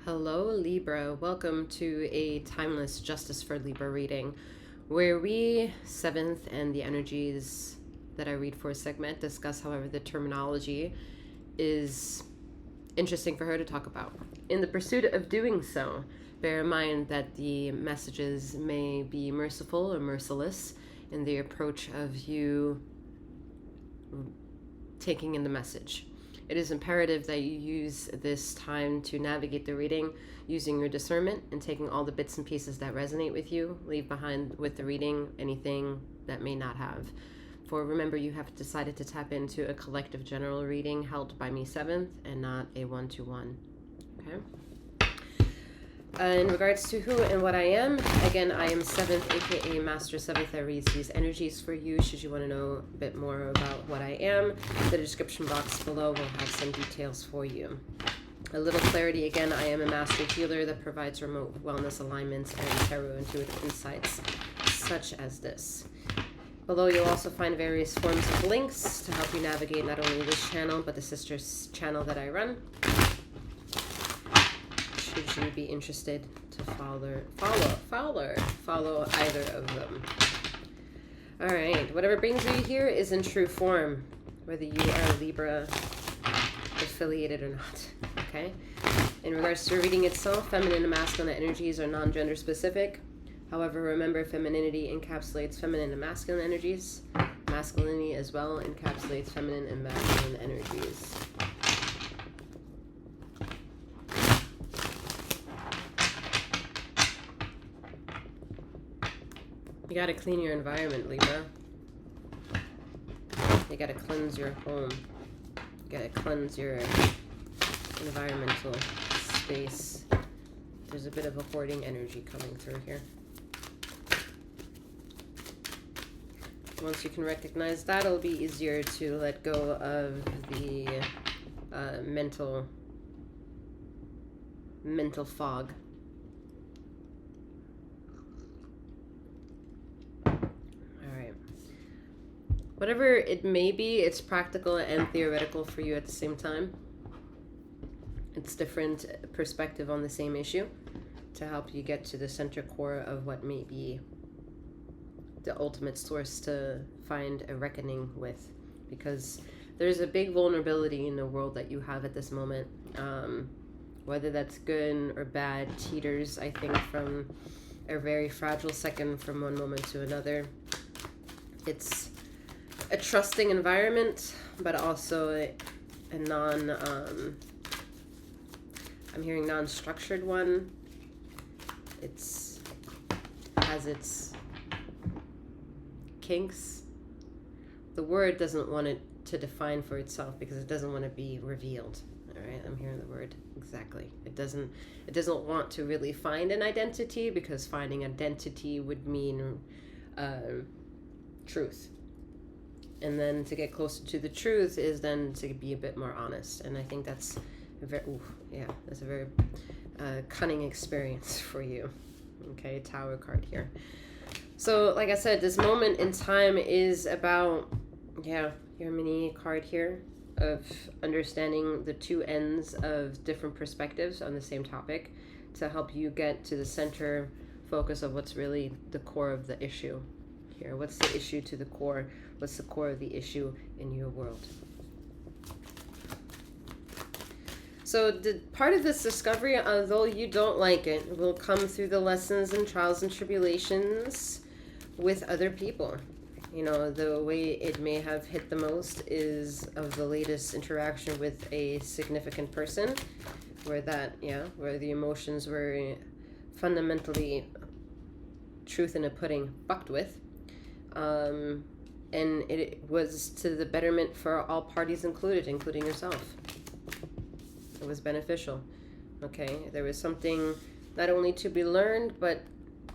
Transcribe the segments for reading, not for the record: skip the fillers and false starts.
Hello Libra, welcome to a timeless Justice for Libra reading where we, 7th and the energies that I read for Sekhmet, discuss however the terminology is interesting for her to talk about. In the pursuit of doing so, bear in mind that the messages may be merciful or merciless in the approach of you taking in the message. It is imperative that you use this time to navigate the reading using your discernment and taking all the bits and pieces that resonate with you. Leave behind with the reading anything that may not have. For remember, you have decided to tap into a collective general reading held by me 7th and not a one-to-one. Okay? In regards to who and what I am, again, I am 7th, aka Master 7th, that reads these energies for you. Should you want to know a bit more about what I am, the description box below will have some details for you. A little clarity, again, I am a master healer that provides remote wellness alignments and tarot intuitive insights such as this. Below, you'll also find various forms of links to help you navigate not only this channel, but the sister channel that I run. Should you be interested to follow either of them. All right, whatever brings you here is in true form, whether you are Libra affiliated or not. Okay. In regards to reading itself, feminine and masculine energies are non-gender specific. However, remember, femininity encapsulates feminine and masculine energies. Masculinity as well encapsulates feminine and masculine energies. You gotta clean your environment, Libra. You gotta cleanse your home. You gotta cleanse your environmental space. There's a bit of a hoarding energy coming through here. Once you can recognize that, it'll be easier to let go of the mental fog. Whatever it may be, it's practical and theoretical for you at the same time. It's different perspective on the same issue to help you get to the center core of what may be the ultimate source to find a reckoning with. Because there's a big vulnerability in the world that you have at this moment. Whether that's good or bad teeters, I think, from a very fragile second from one moment to another. It's a trusting environment, but also a I'm hearing non-structured one. It's has its kinks. The word doesn't want it to define for itself because it doesn't want to be revealed. All right, I'm hearing the word exactly. It doesn't want to really find an identity, because finding identity would mean truth. And then to get closer to the truth is then to be a bit more honest. And I think that's a very, that's a very cunning experience for you. Okay, Tower card here. So, like I said, this moment in time is about, your mini card here of understanding the two ends of different perspectives on the same topic to help you get to the center focus of what's really the core of the issue here. What's the issue to the core? What's the core of the issue in your world? So the part of this discovery, although you don't like it, will come through the lessons and trials and tribulations with other people. You know, the way it may have hit the most is of the latest interaction with a significant person, where the emotions were fundamentally truth in a pudding fucked with. And it was to the betterment for all parties included, including yourself. It was beneficial. Okay, there was something not only to be learned, but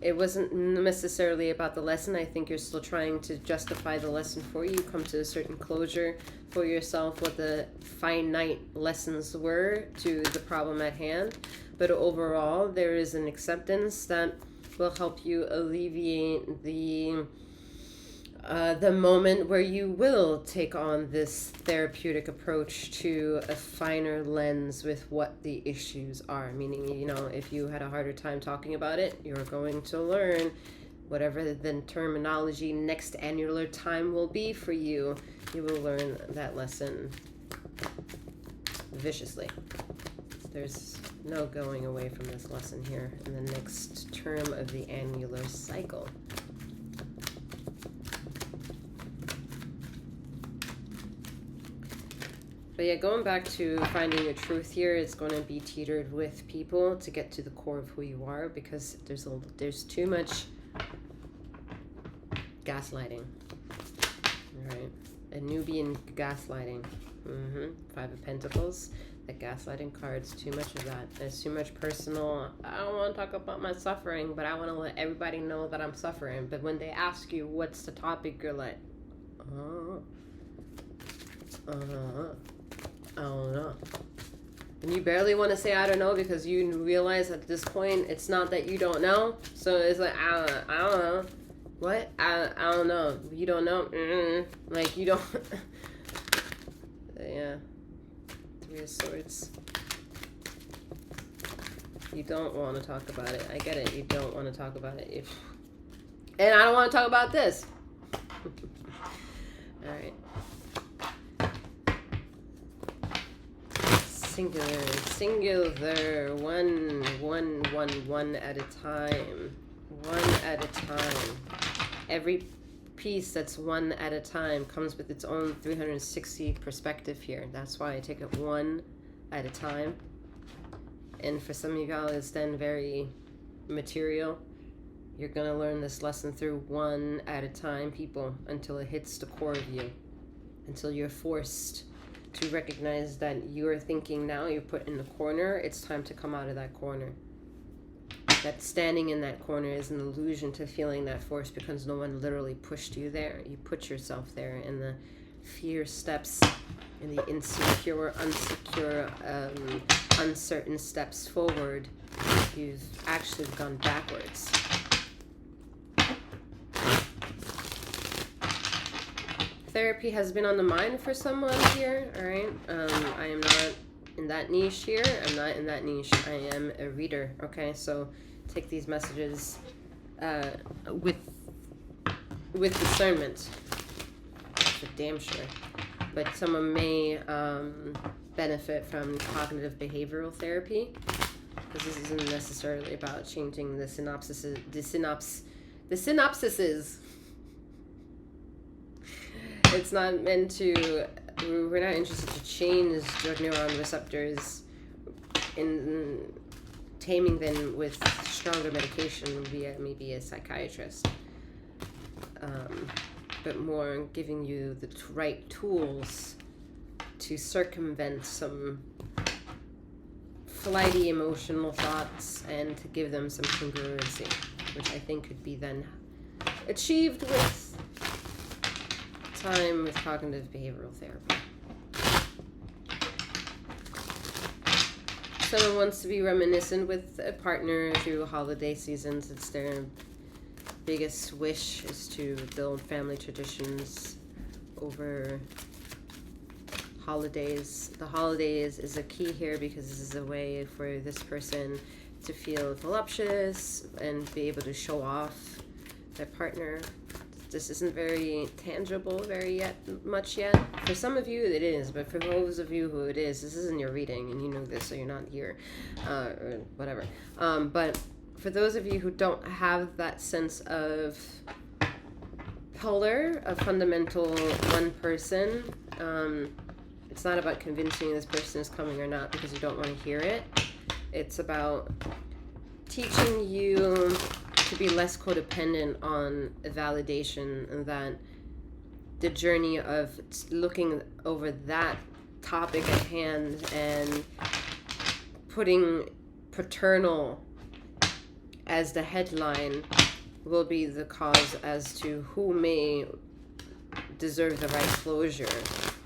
it wasn't necessarily about the lesson. I think you're still trying to justify the lesson for you. Come to a certain closure for yourself, what the finite lessons were to the problem at hand. But overall, there is an acceptance that will help you alleviate the the moment where you will take on this therapeutic approach to a finer lens with what the issues are. Meaning, you know, if you had a harder time talking about it, you're going to learn whatever the terminology next annular time will be for you. You will learn that lesson viciously. There's no going away from this lesson here in the next term of the annular cycle. But yeah, going back to finding your truth here, it's going to be teetered with people to get to the core of who you are, because there's too much gaslighting. All right, a Nubian gaslighting. 5 of Pentacles. The gaslighting card's too much of that. It's too much personal. I don't want to talk about my suffering, but I want to let everybody know that I'm suffering. But when they ask you what's the topic, you're like, I don't know. And you barely want to say I don't know, because you realize at this point it's not that you don't know. So it's like, I don't know. What? I don't know. You don't know? Like, you don't. Yeah. 3 of Swords. You don't want to talk about it. I get it. You don't want to talk about it. And I don't want to talk about this. All right. Singular. One at a time. One at a time. Every piece that's one at a time comes with its own 360 perspective here. That's why I take it one at a time. And for some of y'all, it's then very material. You're gonna learn this lesson through one at a time, people, until it hits the core of you, until you're forced to recognize that you're thinking now you're put in the corner. It's time to come out of that corner. That standing in that corner is an illusion to feeling that force, because no one literally pushed you there. You put yourself there in the fear steps, in the insecure, unsecure, uncertain steps forward. You've actually gone backwards. Therapy has been on the mind for someone here, all right? I am not in that niche here. I'm not in that niche. I am a reader, okay? So take these messages with discernment, for damn sure. But someone may benefit from cognitive behavioral therapy, because this isn't necessarily about changing the synapses. It's not meant to. We're not interested to change drug neuron receptors. In taming them with stronger medication via maybe a psychiatrist, but more giving you the right tools to circumvent some flighty emotional thoughts and to give them some congruency, which I think could be then achieved with time with cognitive behavioral therapy. Someone wants to be reminiscent with a partner through holiday seasons. It's their biggest wish is to build family traditions over holidays. The holidays is a key here, because this is a way for this person to feel voluptuous and be able to show off their partner. This isn't very tangible much yet. For some of you it is, but for those of you who it is, this isn't your reading and you know this, so you're not here, or whatever. But for those of you who don't have that sense of pillar, a fundamental one person, it's not about convincing this person is coming or not because you don't want to hear it. It's about teaching you to be less codependent on a validation, and that the journey of looking over that topic at hand and putting paternal as the headline will be the cause as to who may deserve the right closure,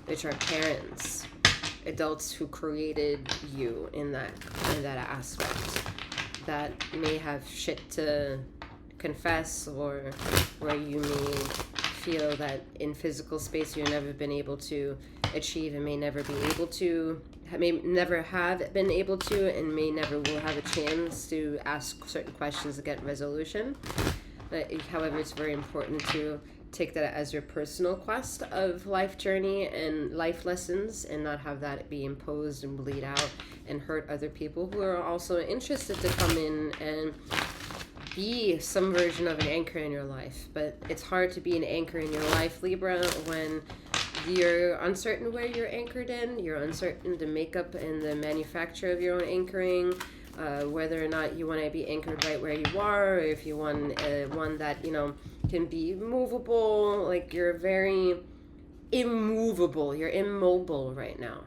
which are parents, adults who created you in that aspect, that may have shit to confess, or where you may feel that in physical space you've never been able to achieve and may never be able to, may never have been able to, and may never will have a chance to ask certain questions to get resolution. However, it's very important to take that as your personal quest of life journey and life lessons, and not have that be imposed and bleed out and hurt other people who are also interested to come in and be some version of an anchor in your life. But it's hard to be an anchor in your life, Libra, when you're uncertain where you're anchored in. You're uncertain the makeup and the manufacture of your own anchoring, whether or not you want to be anchored right where you are, or if you want one that, you know, can be movable. Like, you're very immovable. You're immobile right now.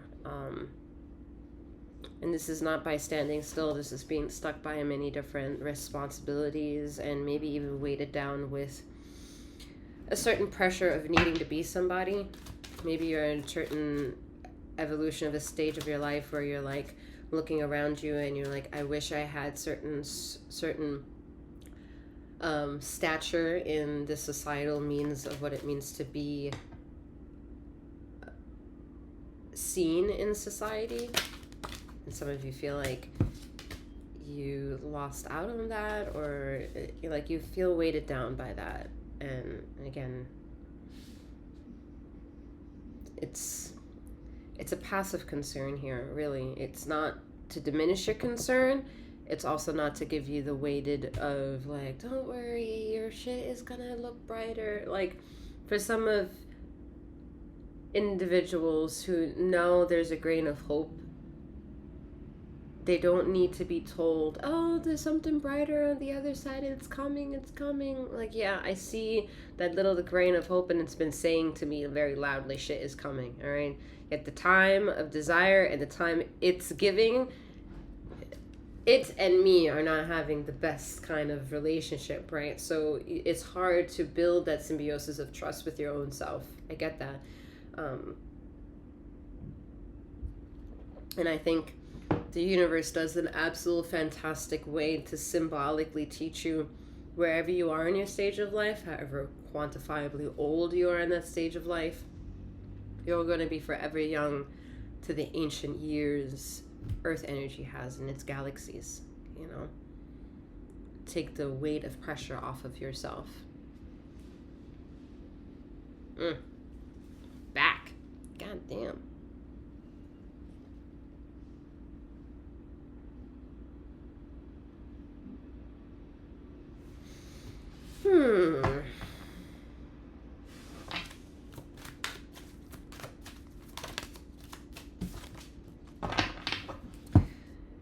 And this is not by standing still. This is being stuck by many different responsibilities, and maybe even weighted down with a certain pressure of needing to be somebody. Maybe you're in a certain evolution of a stage of your life where you're like looking around you and you're like, I wish I had certain stature in the societal means of what it means to be seen in society. And some of you feel like you lost out on that, or like you feel weighted down by that. And again, it's a passive concern here, really. It's not to diminish your concern. It's also not to give you the weighted of like, don't worry, your shit is gonna look brighter. Like, for some of individuals who know there's a grain of hope, they don't need to be told, oh, there's something brighter on the other side, it's coming, it's coming. Like, yeah, I see that little grain of hope, and it's been saying to me very loudly, shit is coming, all right? At the time of desire and the time it's giving, it and me are not having the best kind of relationship, right? So it's hard to build that symbiosis of trust with your own self. I get that. And I think the universe does an absolute fantastic way to symbolically teach you, wherever you are in your stage of life, however quantifiably old you are in that stage of life, you're going to be forever young to the ancient years Earth energy has in its galaxies, you know. Take the weight of pressure off of yourself. Back. God damn.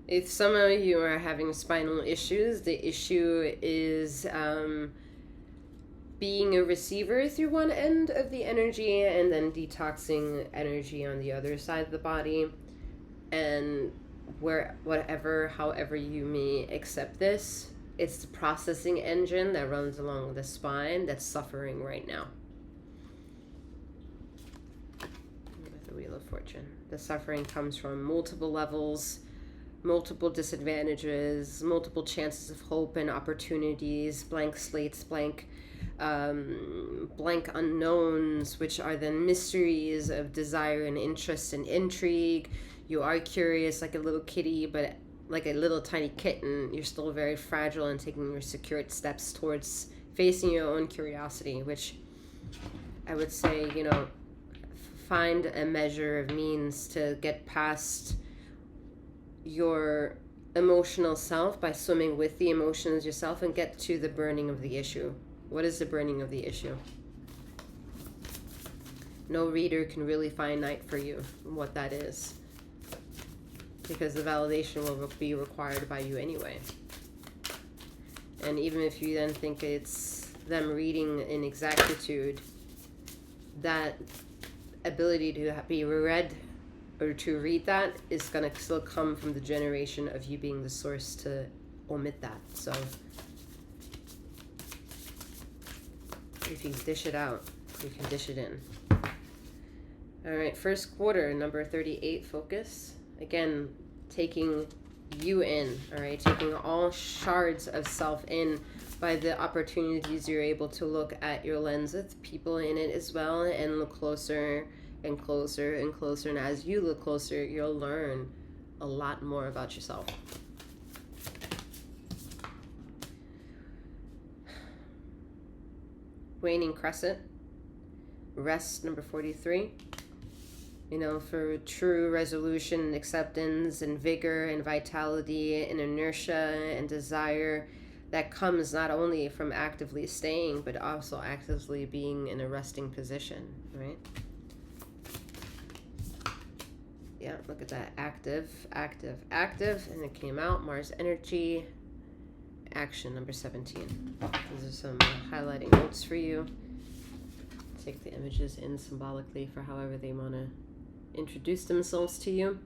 If some of you are having spinal issues, the issue is being a receiver through one end of the energy and then detoxing energy on the other side of the body. And however you may accept this, it's the processing engine that runs along the spine that's suffering right now. With the Wheel of Fortune. The suffering comes from multiple levels, multiple disadvantages, multiple chances of hope and opportunities, blank slates, blank unknowns, which are the mysteries of desire and interest and intrigue. You are curious like a little kitty, but like a little tiny kitten, you're still very fragile and taking your secured steps towards facing your own curiosity, which I would say, you know, find a measure of means to get past your emotional self by swimming with the emotions yourself and get to the burning of the issue. What is the burning of the issue? No reader can really finite for you what that is, because the validation will be required by you anyway. And even if you then think it's them reading in exactitude, that ability to be read or to read that is going to still come from the generation of you being the source to omit that. So if you dish it out, you can dish it in. All right, first quarter, number 38, focus. Again, taking you in, all right? Taking all shards of self in by the opportunities you're able to look at your lens with people in it as well, and look closer and closer and closer. And as you look closer, you'll learn a lot more about yourself. Waning crescent, rest number 43. You know, for true resolution and acceptance and vigor and vitality and inertia and desire that comes not only from actively staying, but also actively being in a resting position, right? Yeah, look at that. Active, active, active. And it came out. Mars energy. Action number 17. These are some highlighting notes for you. Take the images in symbolically for however they want to introduce themselves to you.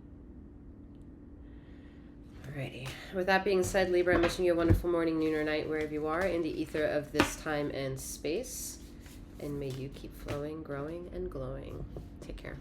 Alrighty. With that being said, Libra, I'm wishing you a wonderful morning, noon, or night, wherever you are in the ether of this time and space. And may you keep flowing, growing, and glowing. Take care.